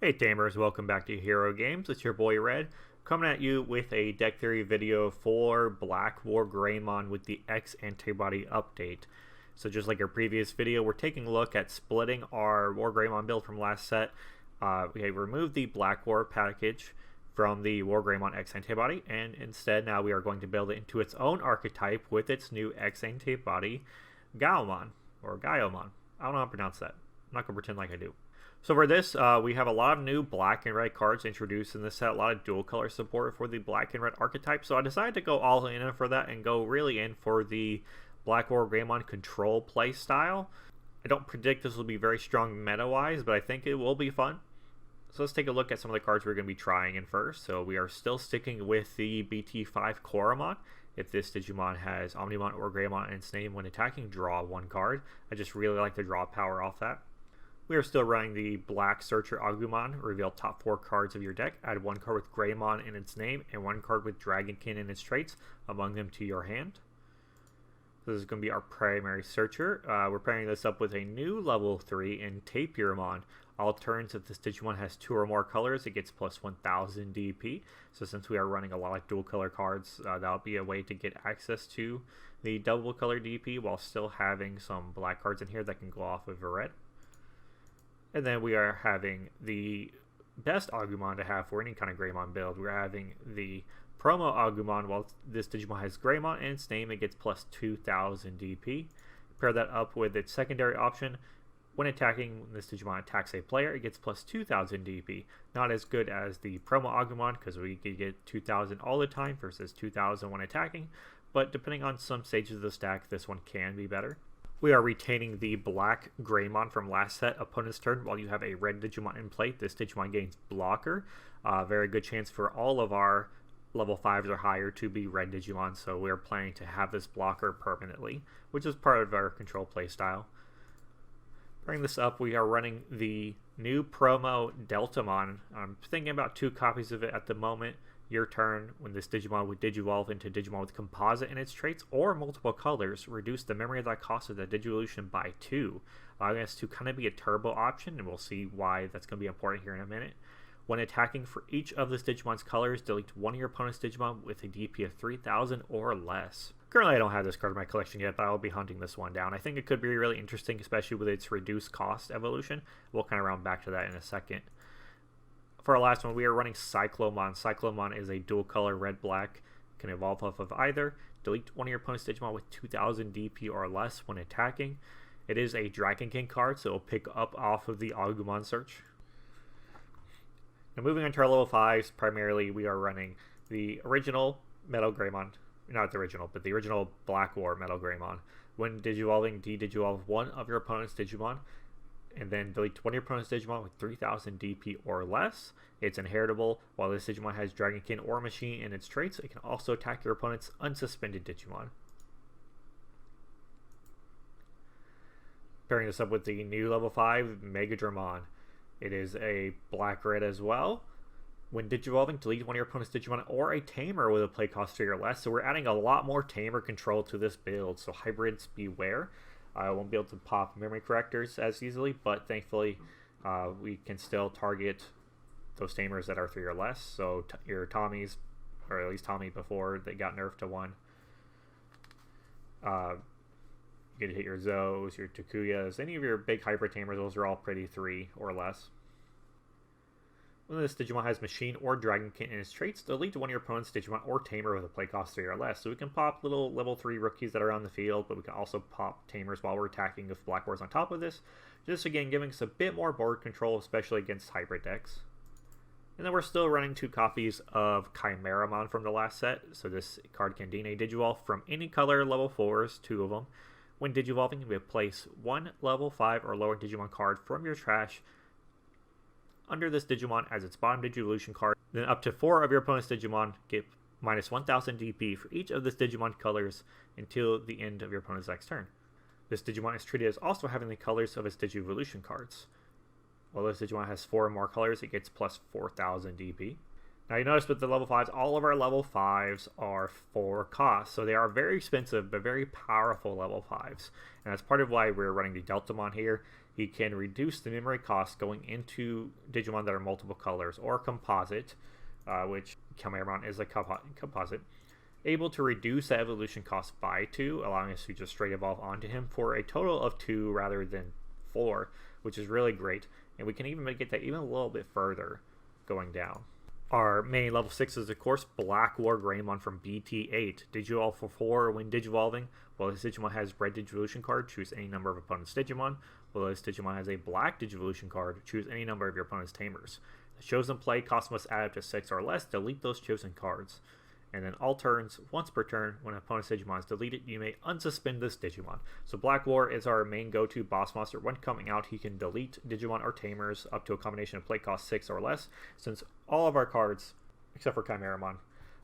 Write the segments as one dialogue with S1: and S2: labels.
S1: Hey Tamers, welcome back to Hero Games. It's your boy Red, coming at you with a deck theory video for BlackWarGreymon with the X-Antibody update. So just like our previous video, we're taking a look at splitting our WarGreymon build from last set. We have removed the BlackWar package from the WarGreymon X-Antibody, and instead now we are going to build it into its own archetype with its new X-Antibody Gaomon, or Gaiomon. I don't know how to pronounce that. I'm not going to pretend like I do. So for this, we have a lot of new black and red cards introduced in this set, a lot of dual color support for the black and red archetype, so I decided to go all in for that and go really in for the BlackWarGreymon control play style. I don't predict this will be very strong meta-wise, but I think it will be fun. So let's take a look at some of the cards we're going to be trying in first. So we are still sticking with the BT9 Koromon. If this Digimon has Omnimon or Greymon in its name, when attacking, draw one card. I just really like the draw power off that. We are still running the Black Searcher Agumon. Reveal top 4 cards of your deck. Add 1 card with Greymon in its name and 1 card with Dragonkin in its traits, among them to your hand. This is going to be our primary searcher. We're pairing this up with a new level 3 in Tamermon. All turns, if this Digimon has 2 or more colors, it gets plus 1000 DP. So since we are running a lot of dual color cards, that'll be a way to get access to the double color DP while still having some black cards in here that can go off of a red. And then we are having the best Agumon to have for any kind of Greymon build. We're having the promo Agumon. While this Digimon has Greymon in its name, it gets plus 2000 DP. Pair that up with its secondary option. When attacking, when this Digimon attacks a player, it gets plus 2000 DP. Not as good as the promo Agumon, because we could get 2000 all the time versus 2000 when attacking. But depending on some stages of the stack, this one can be better. We are retaining the Black Greymon from last set. Opponent's turn, while you have a red Digimon in play, this Digimon gains Blocker. Very good chance for all of our level 5s or higher to be red Digimon, so we're planning to have this blocker permanently, which is part of our control play style. Bring this up, we are running the new promo Deltamon. I'm thinking about 2 copies of it at the moment. Your turn, when this Digimon would Digivolve into Digimon with Composite in its traits or multiple colors, reduce the memory of that cost of the Digivolution by 2. Allowing us to kind of be a turbo option, and we'll see why that's going to be important here in a minute. When attacking for each of this Digimon's colors, delete one of your opponent's Digimon with a DP of 3000 or less. Currently I don't have this card in my collection yet, but I'll be hunting this one down. I think it could be really interesting, especially with its reduced cost evolution. We'll kind of round back to that in a second. For our last one, we are running Cyclomon. Cyclomon is a dual color red-black, can evolve off of either. Delete one of your opponent's Digimon with 2000 DP or less when attacking. It is a Dragonkin card, so it will pick up off of the Agumon search. Now moving on to our level 5s, primarily we are running the original Metal Greymon. Not the original, but the original BlackWar Metal Greymon. When Digivolving, de-Digivolve one of your opponent's Digimon, and then delete one of your opponent's Digimon with 3000 DP or less. It's inheritable. While this Digimon has Dragonkin or Machine in its traits, it can also attack your opponent's unsuspended Digimon. Pairing this up with the new level 5 Megadramon. It is a black-red as well. When Digivolving, delete one of your opponent's Digimon or a Tamer with a play cost 3 or less. So we're adding a lot more Tamer control to this build, so hybrids beware. I won't be able to pop memory correctors as easily, but thankfully we can still target those Tamers that are 3 or less. So your Tommies, or at least Tommy before they got nerfed to 1. You can hit your Zos, your Takuyas, any of your big Hyper Tamers, those are all pretty 3 or less. When this Digimon has Machine or Dragonkin in its traits, delete one of your opponent's Digimon or Tamer with a play cost 3 or less. So we can pop little level 3 rookies that are on the field, but we can also pop Tamers while we're attacking with BlackWars on top of this. Just again, giving us a bit more board control, especially against hybrid decks. And then we're still running 2 copies of Chimeramon from the last set. So this card can gain a Digivolve from any color level 4s, 2 of them. When Digivolving, we place 1 level 5 or lower Digimon card from your trash under this Digimon as its bottom Digivolution card. Then up to 4 of your opponent's Digimon get minus 1000 DP for each of this Digimon colors until the end of your opponent's next turn. This Digimon is treated as also having the colors of its Digivolution cards. While this Digimon has 4 or more colors, it gets plus 4000 DP. Now you notice with the level 5s, all of our level 5s are 4 cost, so they are very expensive but very powerful level 5s. And that's part of why we're running the Deltamon here. he can reduce the memory cost going into Digimon that are multiple colors or composite, which Cameraman is a composite, able to reduce the evolution cost by 2, allowing us to just straight evolve onto him for a total of 2 rather than 4, which is really great. And we can even get that even a little bit further going down. Our main level 6 is, of course, BlackWarGreymon from BT9. Digivolve for 4 when digivolving. While this Digimon has red Digivolution card, choose any number of opponent's Digimon. While this Digimon has a black Digivolution card, choose any number of your opponent's Tamers. The chosen play cost must add up to 6 or less. Delete those chosen cards. And then all turns, once per turn, when an opponent's Digimon is deleted, you may unsuspend this Digimon. So BlackWar is our main go-to boss monster. When coming out, he can delete Digimon or Tamers up to a combination of play cost 6 or less. Since all of our cards, except for Chimeramon,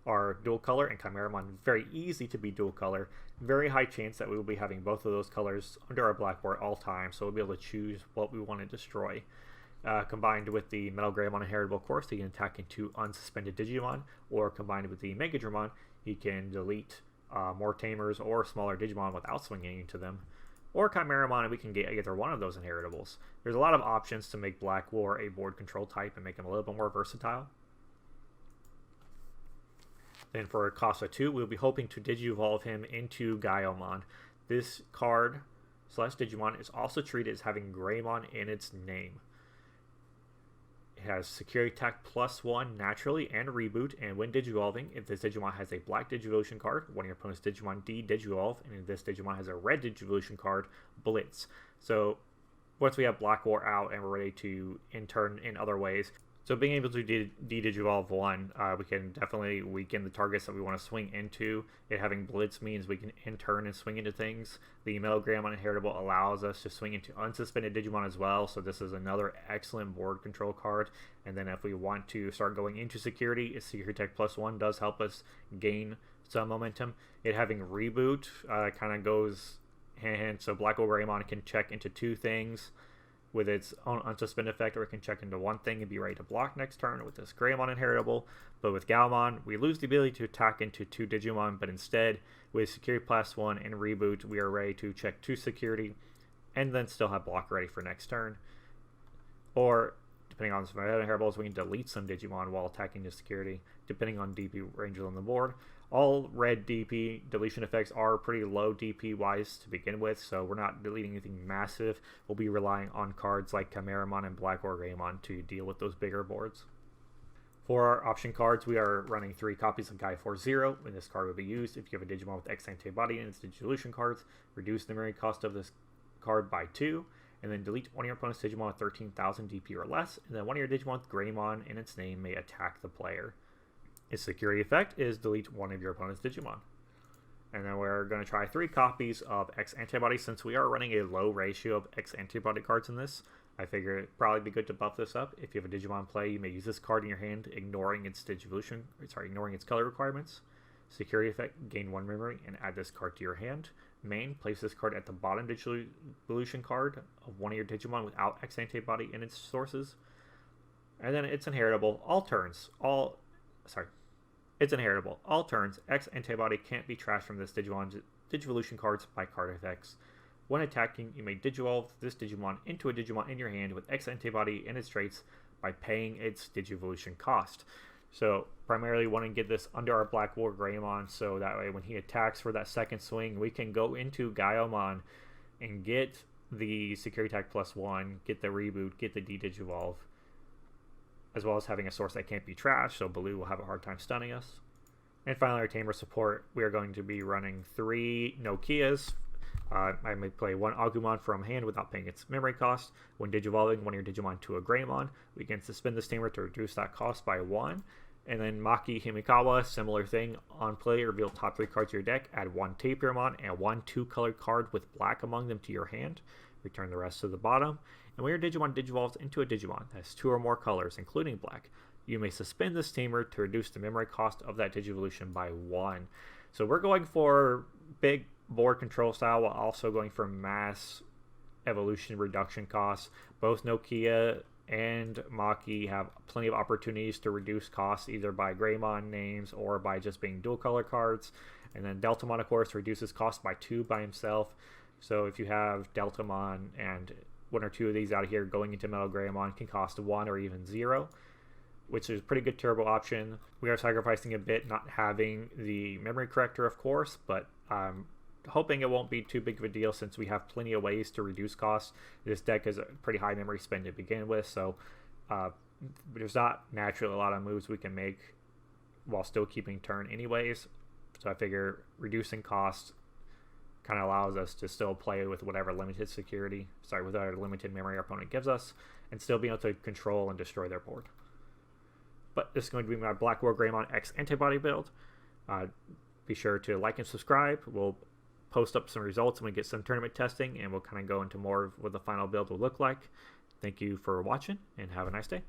S1: are dual color, and Chimeramon very easy to be dual color, very high chance that we will be having both of those colors under our BlackWar at all times, so we'll be able to choose what we want to destroy. Combined with the Metal Greymon Inheritable course, he can attack into unsuspended Digimon, or combined with the Mega Dramon, he can delete more Tamers or smaller Digimon without swinging into them. Or Chimeramon, and we can get either one of those inheritables. There's a lot of options to make BlackWar a board control type and make him a little bit more versatile. Then for cost of 2, we'll be hoping to Digivolve him into Gaiomon. This card / Digimon is also treated as having Greymon in its name. It has Security Attack +1 naturally and Reboot, and when Digivolving, if this Digimon has a black Digivolution card, one of your opponent's Digimon Digivolve, and if this Digimon has a red Digivolution card, Blitz. So once we have BlackWar out and we're ready to turn in other ways, so being able to de-Digivolve 1, we can definitely weaken the targets that we want to swing into. It having Blitz means we can turn and swing into things. The Metal Greymon Inheritable allows us to swing into unsuspended Digimon as well, so this is another excellent board control card. And then if we want to start going into security, Security Tech +1 does help us gain some momentum. It having Reboot kind of goes hand in hand, so BlackWarGreymon can check into 2 things with its own unsuspend effect, or it can check into 1 thing and be ready to block next turn with this Greymon Inheritable. But with Gaomon, we lose the ability to attack into 2 Digimon, but instead, with Security +1 and Reboot, we are ready to check 2 security, and then still have block ready for next turn. Or, depending on some other inheritables, we can delete some Digimon while attacking the security, depending on DP ranges on the board. All red DP deletion effects are pretty low DP wise to begin with, so we're not deleting anything massive. We'll be relying on cards like Chimeramon and BlackWarGreymon to deal with those bigger boards. For our option cards, we are running 3 copies of Guy 4-0, when this card will be used. If you have a Digimon with X-Antibody and its Digivolution cards, reduce the memory cost of this card by 2, and then delete one of your opponent's Digimon with 13,000 DP or less, and then one of your Digimon with Greymon in its name may attack the player. Its security effect is delete one of your opponent's Digimon. And then we're going to try 3 copies of X-Antibody. Since we are running a low ratio of X-Antibody cards in this, I figure it'd probably be good to buff this up. If you have a Digimon play, you may use this card in your hand, ignoring its ignoring its color requirements. Security effect, gain 1 memory and add this card to your hand. Main, place this card at the bottom Digivolution card of one of your Digimon without X-Antibody in its sources. And then it's inheritable. It's inheritable. All turns, X-Antibody can't be trashed from this Digivolution cards by card effects. When attacking, you may Digivolve this Digimon into a Digimon in your hand with X-Antibody in its traits by paying its Digivolution cost. So, primarily want to get this under our BlackWarGreymon, so that way when he attacks for that second swing, we can go into Gaiomon and get the Security Attack +1, get the Reboot, get the de-Digivolve, as well as having a source that can't be trashed, so Baloo will have a hard time stunning us. And finally, our Tamer support, we are going to be running 3 Nokias. I may play 1 Agumon from hand without paying its memory cost. When Digivolving one of your Digimon to a Greymon, we can suspend this Tamer to reduce that cost by 1. And then Maki Himikawa, similar thing. On play, reveal top 3 cards of your deck, add 1 Tapirmon and 1 2-colored card with black among them to your hand. Return the rest to the bottom. And when your Digimon digivolves into a Digimon that has 2 or more colors, including black, you may suspend this Tamer to reduce the memory cost of that Digivolution by 1. So we're going for big board control style while also going for mass evolution reduction costs. Both Nokia and Maki have plenty of opportunities to reduce costs either by Greymon names or by just being dual color cards. And then Deltamon, of course, reduces cost by 2 by himself. So if you have Deltamon and one or two of these out here going into Metal Greymon can cost 1 or even 0, which is a pretty good turbo option. We are sacrificing a bit not having the memory corrector, of course, but I'm hoping it won't be too big of a deal since we have plenty of ways to reduce costs. This deck is a pretty high memory spend to begin with, so there's not naturally a lot of moves we can make while still keeping turn anyways. So I figure reducing costs kind of allows us to still play with whatever limited memory our opponent gives us, and still be able to control and destroy their board. But this is going to be my BlackWarGreymon X-Antibody build. Be sure to like and subscribe. We'll post up some results when we get some tournament testing, and we'll kind of go into more of what the final build will look like. Thank you for watching, and have a nice day.